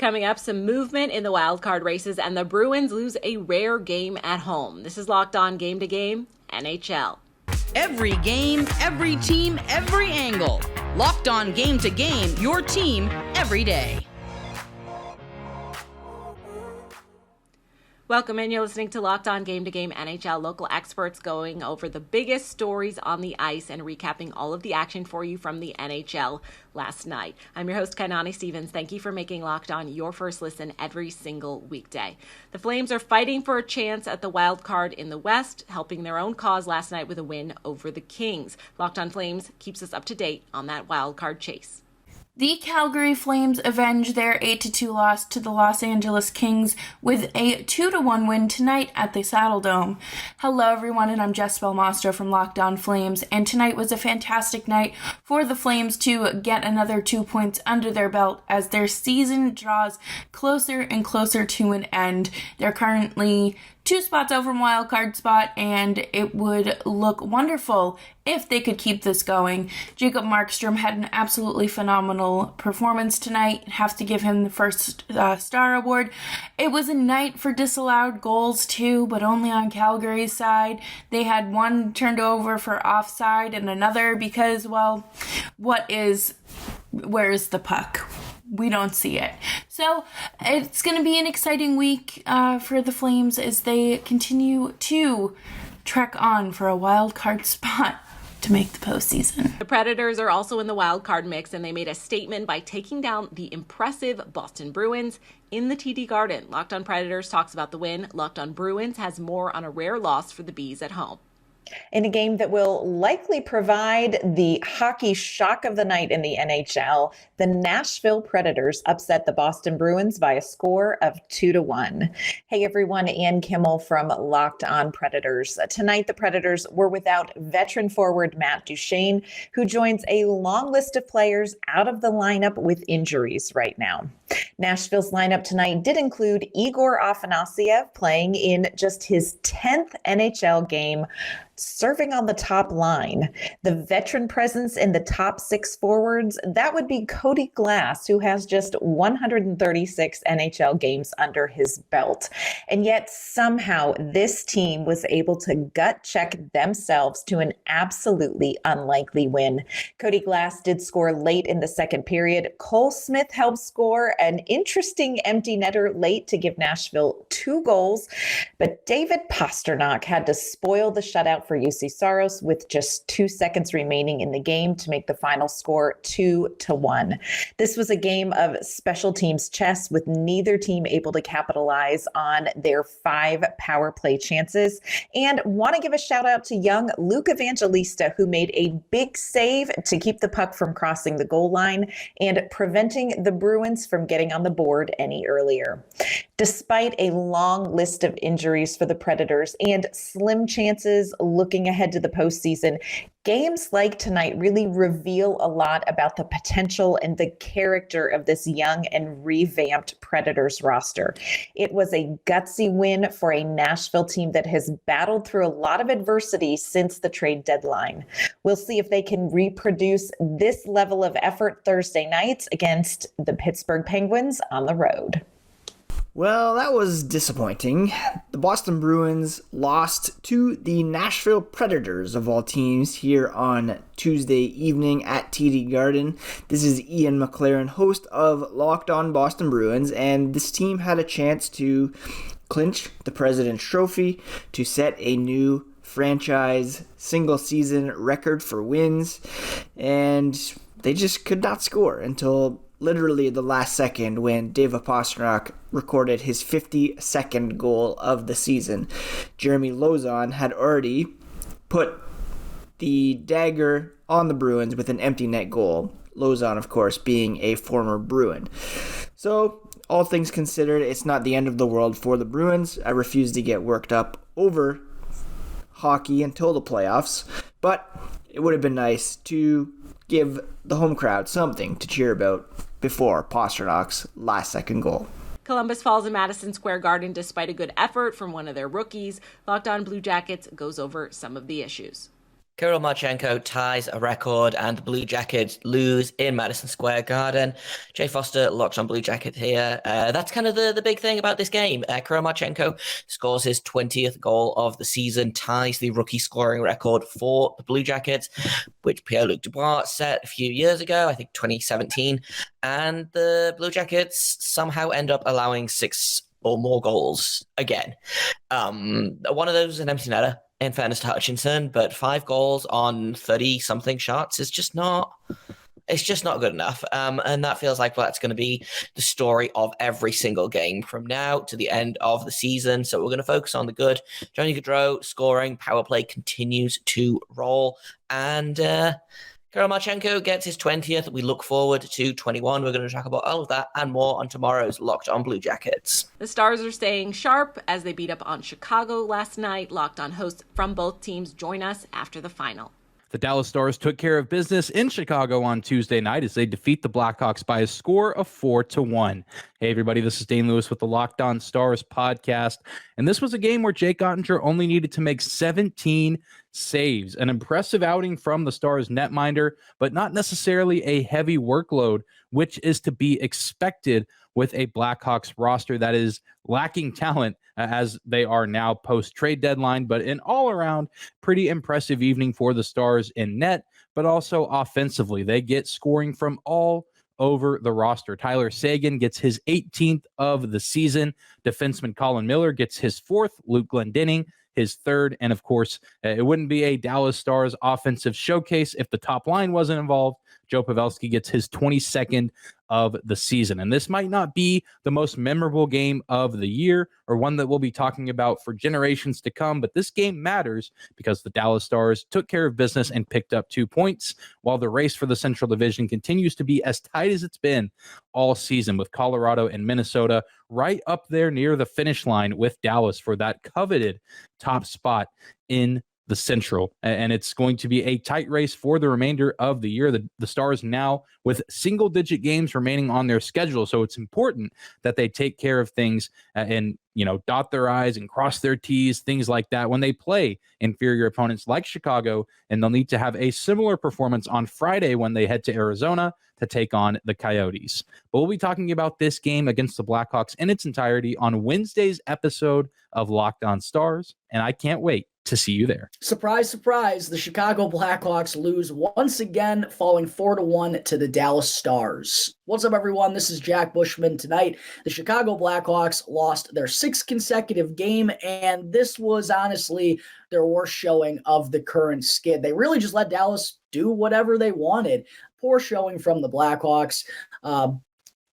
Coming up, some movement in the wildcard races, and the Bruins lose a rare game at home. This is Locked On Game to Game, NHL. Every game, every team, every angle. Locked On Game to Game, your team every day. Welcome in. You're listening to Locked On Game to Game NHL. Local experts going over the biggest stories on the ice and recapping all of the action for you from the NHL last night. I'm your host, Kainani Stevens. Thank you for making Locked On your first listen every single weekday. The Flames are fighting for a chance at the wild card in the West, helping their own cause last night with a win over the Kings. Locked On Flames keeps us up to date on that wild card chase. The Calgary Flames avenge their 8-2 loss to the Los Angeles Kings with a 2-1 win tonight at the Saddle Dome. Hello everyone, and I'm Jess Belmastro from Locked On Flames, and tonight was a fantastic night for the Flames to get another 2 points under their belt as their season draws closer and closer to an end. They're currently 2 spots over from wildcard spot, and it would look wonderful if they could keep this going. Jacob Markstrom had an absolutely phenomenal performance tonight. Have to give him the first star award. It was a night for disallowed goals too, but only on Calgary's side. They had one turned over for offside and another because, well, where is the puck? We don't see it. So it's going to be an exciting week for the Flames as they continue to trek on for a wild card spot to make the postseason. The Predators are also in the wild card mix, and they made a statement by taking down the impressive Boston Bruins in the TD Garden. Locked On Predators talks about the win. Locked On Bruins has more on a rare loss for the Bees at home. In a game that will likely provide the hockey shock of the night in the NHL, the Nashville Predators upset the Boston Bruins by a score of 2-1. Hey everyone, Ann Kimmel from Locked On Predators. Tonight, the Predators were without veteran forward Matt Duchene, who joins a long list of players out of the lineup with injuries right now. Nashville's lineup tonight did include Igor Afanasyev playing in just his 10th NHL game, serving on the top line. The veteran presence in the top 6 forwards, that would be Cody Glass, who has just 136 NHL games under his belt. And yet somehow this team was able to gut check themselves to an absolutely unlikely win. Cody Glass did score late in the second period. Cole Smith helped score an interesting empty netter late to give Nashville 2 goals. But David Pastrnak had to spoil the shutout for UC Saros with just 2 seconds remaining in the game to make the final score 2-1. This was a game of special teams chess with neither team able to capitalize on their 5 power play chances. And want to give a shout out to young Luke Evangelista, who made a big save to keep the puck from crossing the goal line and preventing the Bruins from getting on the board any earlier. Despite a long list of injuries for the Predators and slim chances looking ahead to the postseason, games like tonight really reveal a lot about the potential and the character of this young and revamped Predators roster. It was a gutsy win for a Nashville team that has battled through a lot of adversity since the trade deadline. We'll see if they can reproduce this level of effort Thursday night against the Pittsburgh Penguins on the road. Well, that was disappointing. The Boston Bruins lost to the Nashville Predators, of all teams, here on Tuesday evening at TD Garden. This is Ian McLaren, host of Locked On Boston Bruins, and this team had a chance to clinch the President's Trophy, to set a new franchise single-season record for wins, and they just could not score until literally the last second when David Pastrnak recorded his 52nd goal of the season. Jeremy Lauzon had already put the dagger on the Bruins with an empty net goal. Lauzon, of course, being a former Bruin. So, all things considered, it's not the end of the world for the Bruins. I refuse to get worked up over hockey until the playoffs, but it would have been nice to give the home crowd something to cheer about before Pasternak's last-second goal. Columbus falls in Madison Square Garden despite a good effort from one of their rookies. Locked On Blue Jackets goes over some of the issues. Kirill Marchenko ties a record and the Blue Jackets lose in Madison Square Garden. Jay Foster locked on Blue Jackets here. That's kind of the big thing about this game. Kirill Marchenko scores his 20th goal of the season, ties the rookie scoring record for the Blue Jackets, which Pierre-Luc Dubois set a few years ago, I think 2017. And the Blue Jackets somehow end up allowing 6 or more goals again. One of those is an empty netter, in fairness to Hutchinson, but 5 goals on 30-something shots is just not good enough. And that feels like that's going to be the story of every single game from now to the end of the season. So we're going to focus on the good. Johnny Gaudreau scoring, power play continues to roll, and Kirill Marchenko gets his 20th. We look forward to 21. We're going to talk about all of that and more on tomorrow's Locked On Blue Jackets. The Stars are staying sharp as they beat up on Chicago last night. Locked On hosts from both teams join us after the final. The Dallas Stars took care of business in Chicago on Tuesday night as they defeat the Blackhawks by a score of 4-1. Hey, everybody, this is Dane Lewis with the Locked On Stars podcast. And this was a game where Jake Ottinger only needed to make 17 saves. An impressive outing from the Stars netminder, but not necessarily a heavy workload, which is to be expected with a Blackhawks roster that is lacking talent as they are now post-trade deadline, but an all-around pretty impressive evening for the Stars in net, but also offensively. They get scoring from all over the roster. Tyler Seguin gets his 18th of the season. Defenseman Colin Miller gets his 4th. Luke Glendening his 3rd. And of course, it wouldn't be a Dallas Stars offensive showcase if the top line wasn't involved. Joe Pavelski gets his 22nd of the season. And this might not be the most memorable game of the year or one that we'll be talking about for generations to come, but this game matters because the Dallas Stars took care of business and picked up 2 points, while the race for the Central Division continues to be as tight as it's been all season, with Colorado and Minnesota right up there near the finish line with Dallas for that coveted top spot in the Central. And it's going to be a tight race for the remainder of the year. The Stars now with single-digit games remaining on their schedule, so it's important that they take care of things and dot their I's and cross their T's, things like that when they play inferior opponents like Chicago, and they'll need to have a similar performance on Friday when they head to Arizona to take on the Coyotes. But we'll be talking about this game against the Blackhawks in its entirety on Wednesday's episode of Locked On Stars, and I can't wait to see you there. Surprise, surprise, the Chicago Blackhawks lose once again, falling 4-1 to the Dallas Stars. What's up, everyone? This is Jack Bushman. Tonight, the Chicago Blackhawks lost their 6th consecutive game, and this was honestly their worst showing of the current skid. They really just let Dallas do whatever they wanted. Poor showing from the Blackhawks.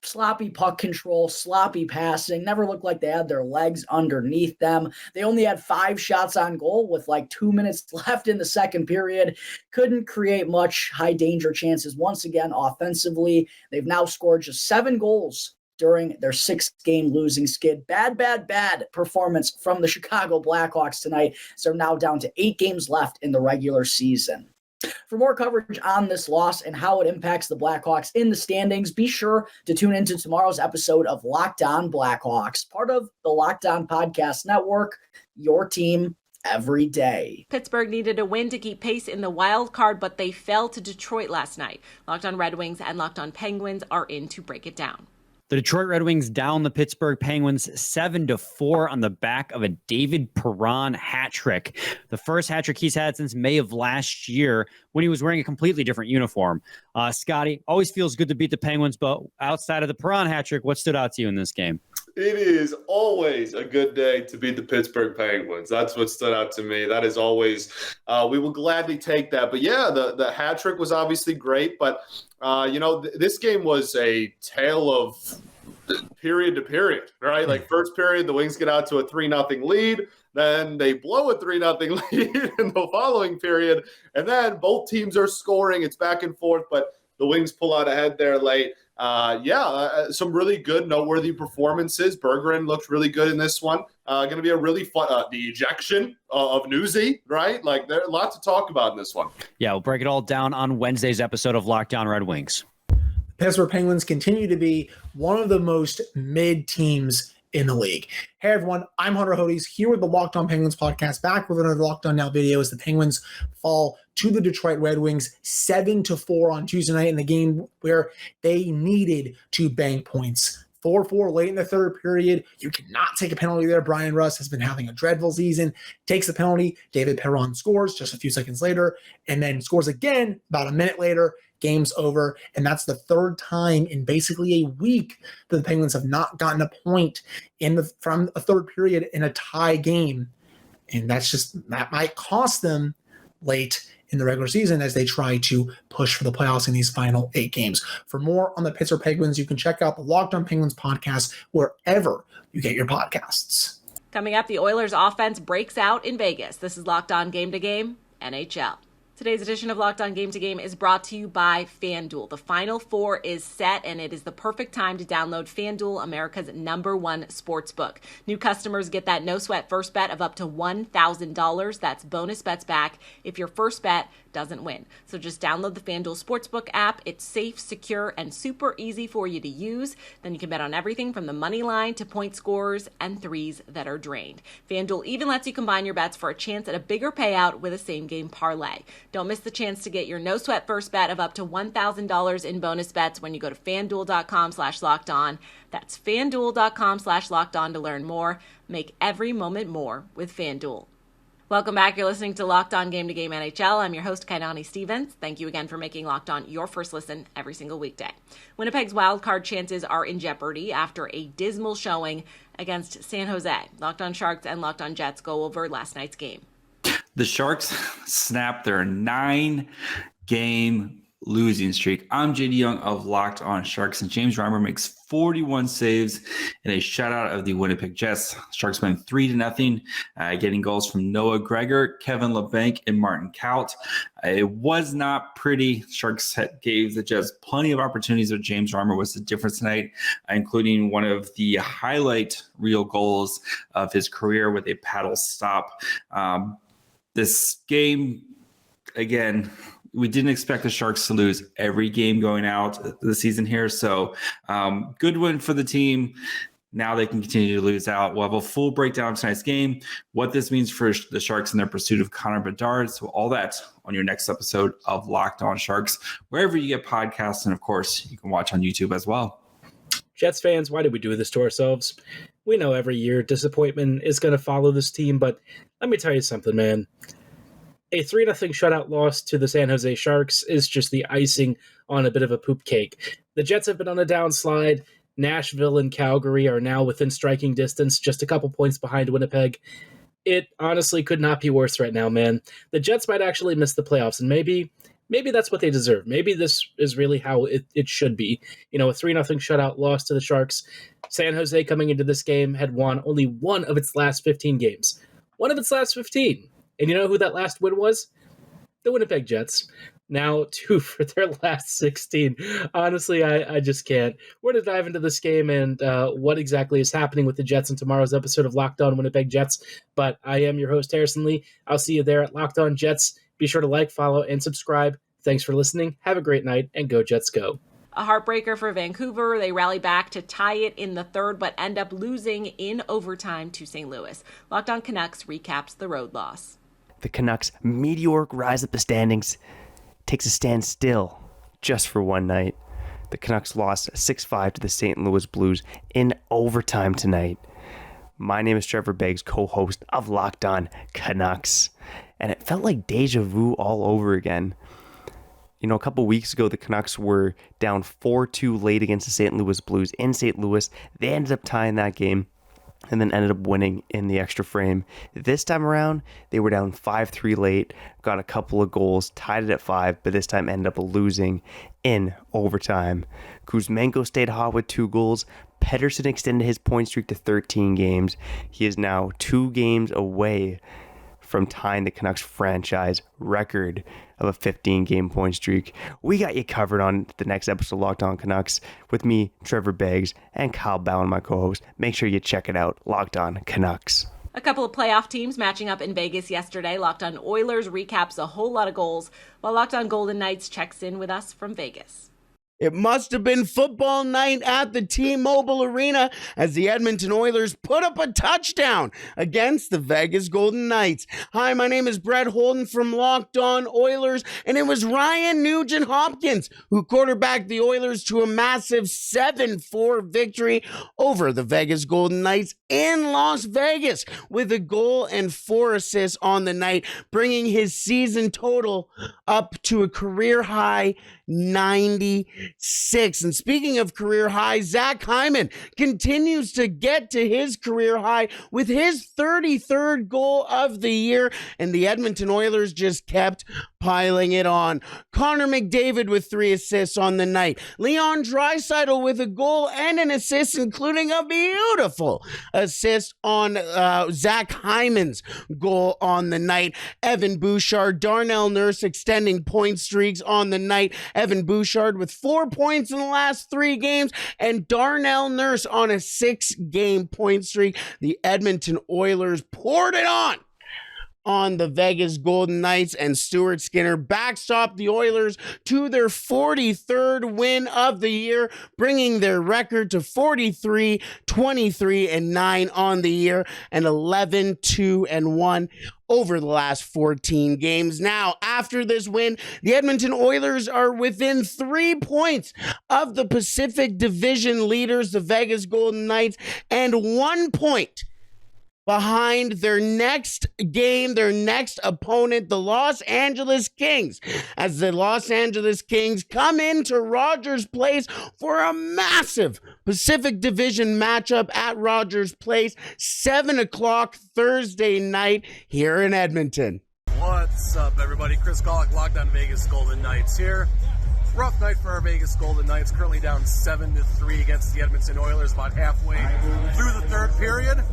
Sloppy puck control, sloppy passing, never looked like they had their legs underneath them. They only had 5 shots on goal with like 2 minutes left in the second period. Couldn't create much high danger chances once again offensively. They've now scored just 7 goals during their 6-game losing skid. Bad performance from the Chicago Blackhawks tonight. So now down to 8 games left in the regular season. For more coverage on this loss and how it impacts the Blackhawks in the standings, be sure to tune into tomorrow's episode of Locked On Blackhawks, part of the Locked On Podcast Network, your team every day. Pittsburgh needed a win to keep pace in the wild card, but they fell to Detroit last night. Locked On Red Wings and Locked On Penguins are in to break it down. The Detroit Red Wings down the Pittsburgh Penguins 7-4 on the back of a David Perron hat trick. The first hat trick he's had since May of last year when he was wearing a completely different uniform. Scotty, always feels good to beat the Penguins, but outside of the Perron hat trick, what stood out to you in this game? It is always a good day to beat the Pittsburgh Penguins. That's what stood out to me. That is always, we will gladly take that. But yeah, the hat trick was obviously great. But, this game was a tale of period to period, right? Like first period, the Wings get out to a 3-0 lead. Then they blow a 3-0 lead in the following period. And then both teams are scoring. It's back and forth, but the Wings pull out ahead there late. Some really good, noteworthy performances. Bergeron looked really good in this one. Going to be a really fun, the ejection of Newsy, right? Like there's a lot to talk about in this one. Yeah, we'll break it all down on Wednesday's episode of Locked On Red Wings. Pittsburgh Penguins continue to be one of the most mid teams in the league. Hey everyone, I'm Hunter Hodes here with the Locked On Penguins podcast, back with another Locked On Now video as the Penguins fall to the Detroit Red Wings 7-4 on Tuesday night in the game where they needed to bank points. 4-4 late in the third period. You cannot take a penalty there. Brian Russ has been having a dreadful season. Takes the penalty. David Perron scores just a few seconds later and then scores again about a minute later. Game's over. And that's the third time in basically a week that the Penguins have not gotten a point from a third period in a tie game. And that might cost them late in the regular season as they try to push for the playoffs in these final 8 games. For more on the Pittsburgh Penguins, you can check out the Locked On Penguins podcast wherever you get your podcasts. Coming up, the Oilers offense breaks out in Vegas. This is Locked On Game to Game, NHL. Today's edition of Locked On Game to Game is brought to you by FanDuel. The Final Four is set, and it is the perfect time to download FanDuel, America's #1 sportsbook. New customers get that no-sweat first bet of up to $1,000. That's bonus bets back if your first bet doesn't win. So just download the FanDuel Sportsbook app. It's safe, secure, and super easy for you to use. Then you can bet on everything from the money line to point scorers and threes that are drained. FanDuel even lets you combine your bets for a chance at a bigger payout with a same-game parlay. Don't miss the chance to get your no-sweat first bet of up to $1,000 in bonus bets when you go to FanDuel.com/LockedOn. That's FanDuel.com/LockedOn to learn more. Make every moment more with FanDuel. Welcome back. You're listening to Locked On Game to Game NHL. I'm your host, Kainani Stevens. Thank you again for making Locked On your first listen every single weekday. Winnipeg's wildcard chances are in jeopardy after a dismal showing against San Jose. Locked On Sharks and Locked On Jets go over last night's game. The Sharks snapped their 9-game losing streak. I'm JD Young of Locked On Sharks, and James Reimer makes 41 saves in a shutout of the Winnipeg Jets. Sharks win 3-0, getting goals from Noah Gregor, Kevin LeBanc, and Martin Kaut. It was not pretty. Sharks gave the Jets plenty of opportunities, but James Reimer was the difference tonight, including one of the highlight reel goals of his career with a paddle stop. This game, again, we didn't expect the Sharks to lose every game going out the season here. So good win for the team. Now they can continue to lose out. We'll have a full breakdown of tonight's game, what this means for the Sharks in their pursuit of Connor Bedard. So all that on your next episode of Locked On Sharks, wherever you get podcasts. And of course, you can watch on YouTube as well. Jets fans, why did we do this to ourselves? We know every year disappointment is going to follow this team, but let me tell you something, man. A 3-0 shutout loss to the San Jose Sharks is just the icing on a bit of a poop cake. The Jets have been on a downslide. Nashville and Calgary are now within striking distance, just a couple points behind Winnipeg. It honestly could not be worse right now, man. The Jets might actually miss the playoffs, and maybe that's what they deserve. Maybe this is really how it should be. You know, a 3-0 shutout loss to the Sharks. San Jose coming into this game had won only one of its last 15 games. One of its last 15. And you know who that last win was? The Winnipeg Jets. Now 2 for their last 16. Honestly, I just can't. We're going to dive into this game and what exactly is happening with the Jets in tomorrow's episode of Locked On Winnipeg Jets. But I am your host, Harrison Lee. I'll see you there at Locked On Jets. Be sure to like, follow, and subscribe. Thanks for listening. Have a great night, and go Jets go. A heartbreaker for Vancouver. They rally back to tie it in the third, but end up losing in overtime to St. Louis. Locked On Canucks recaps the road loss. The Canucks' meteoric rise up the standings takes a standstill just for one night. The Canucks lost 6-5 to the St. Louis Blues in overtime tonight. My name is Trevor Beggs, co-host of Locked On Canucks, and it felt like deja vu all over again. You know, a couple weeks ago, the Canucks were down 4-2 late against the St. Louis Blues in St. Louis. They ended up tying that game and then ended up winning in the extra frame. This time around, they were down 5-3 late, got a couple of goals, tied it at 5, but this time ended up losing in overtime. Kuzmenko stayed hot with 2 goals. Pettersson extended his point streak to 13 games. He is now 2 games away from tying the Canucks franchise record of a 15-game point streak. We got you covered on the next episode of Locked On Canucks with me, Trevor Beggs, and Kyle Bowen, my co-host. Make sure you check it out, Locked On Canucks. A couple of playoff teams matching up in Vegas yesterday. Locked On Oilers recaps a whole lot of goals, while Locked On Golden Knights checks in with us from Vegas. It must have been football night at the T-Mobile Arena as the Edmonton Oilers put up a touchdown against the Vegas Golden Knights. Hi, my name is Brett Holden from Locked On Oilers, and it was Ryan Nugent-Hopkins who quarterbacked the Oilers to a massive 7-4 victory over the Vegas Golden Knights in Las Vegas with a goal and 4 assists on the night, bringing his season total up to a career high 96. And speaking of career high, Zach Hyman continues to get to his career high with his 33rd goal of the year, and the Edmonton Oilers just kept piling it on. Connor McDavid with 3 assists on the night. Leon Draisaitl with a goal and an assist, including a beautiful assist on Zach Hyman's goal on the night. Evan Bouchard, Darnell Nurse extending point streaks on the night. Evan Bouchard with 4 points in the last 3 games, and Darnell Nurse on a 6-game point streak. The Edmonton Oilers poured it on the Vegas Golden Knights, and Stuart Skinner backstopped the Oilers to their 43rd win of the year, bringing their record to 43, 23, and 9 on the year, and 11, 2, and 1 over the last 14 games. Now, after this win, the Edmonton Oilers are within 3 points of the Pacific Division leaders, the Vegas Golden Knights, and 1 point behind their next game, their next opponent, the Los Angeles Kings, as the Los Angeles Kings come into Rogers Place for a massive Pacific Division matchup at Rogers Place, 7 o'clock Thursday night here in Edmonton. What's up, everybody? Chris Golick, Locked On Vegas Golden Knights here. Rough night for our Vegas Golden Knights, currently down 7-3 against the Edmonton Oilers, about halfway through the third period.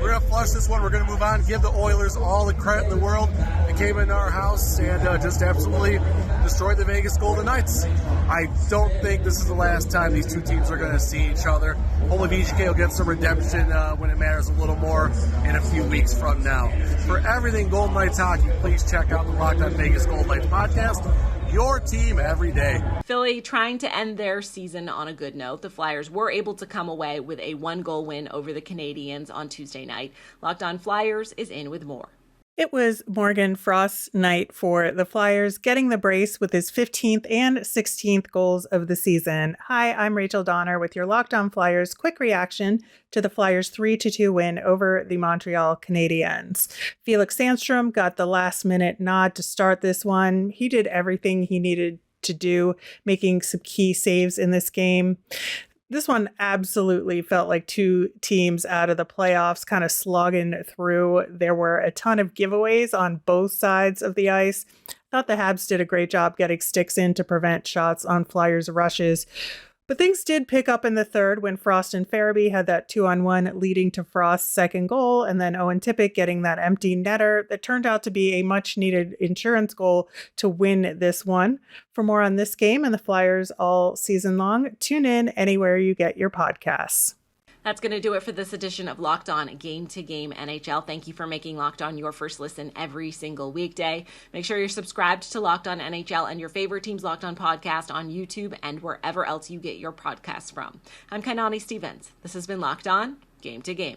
We're going to flush this one. We're going to move on, give the Oilers all the credit in the world. They came into our house and just absolutely destroyed the Vegas Golden Knights. I don't think this is the last time these two teams are going to see each other. Hopefully VGK will get some redemption when it matters a little more in a few weeks from now. For everything Golden Knights hockey, please check out the Locked On Vegas Golden Knights podcast. Your team every day. Philly trying to end their season on a good note. The Flyers were able to come away with a 1-goal win over the Canadiens on Tuesday night. Locked On Flyers is in with more. It was Morgan Frost's night for the Flyers, getting the brace with his 15th and 16th goals of the season. Hi, I'm Rachel Donner with your Locked On Flyers quick reaction to the Flyers' 3-2 win over the Montreal Canadiens. Felix Sandstrom got the last-minute nod to start this one. He did everything he needed to do, making some key saves in this game. This one absolutely felt like two teams out of the playoffs kind of slogging through. There were a ton of giveaways on both sides of the ice. I thought the Habs did a great job getting sticks in to prevent shots on Flyers rushes. But things did pick up in the third when Frost and Farabee had that 2-on-1 leading to Frost's second goal, and then Owen Tippett getting that empty netter that turned out to be a much-needed insurance goal to win this one. For more on this game and the Flyers all season long, tune in anywhere you get your podcasts. That's going to do it for this edition of Locked On Game to Game NHL. Thank you for making Locked On your first listen every single weekday. Make sure you're subscribed to Locked On NHL and your favorite team's Locked On podcast on YouTube and wherever else you get your podcasts from. I'm Kainani Stevens. This has been Locked On Game to Game.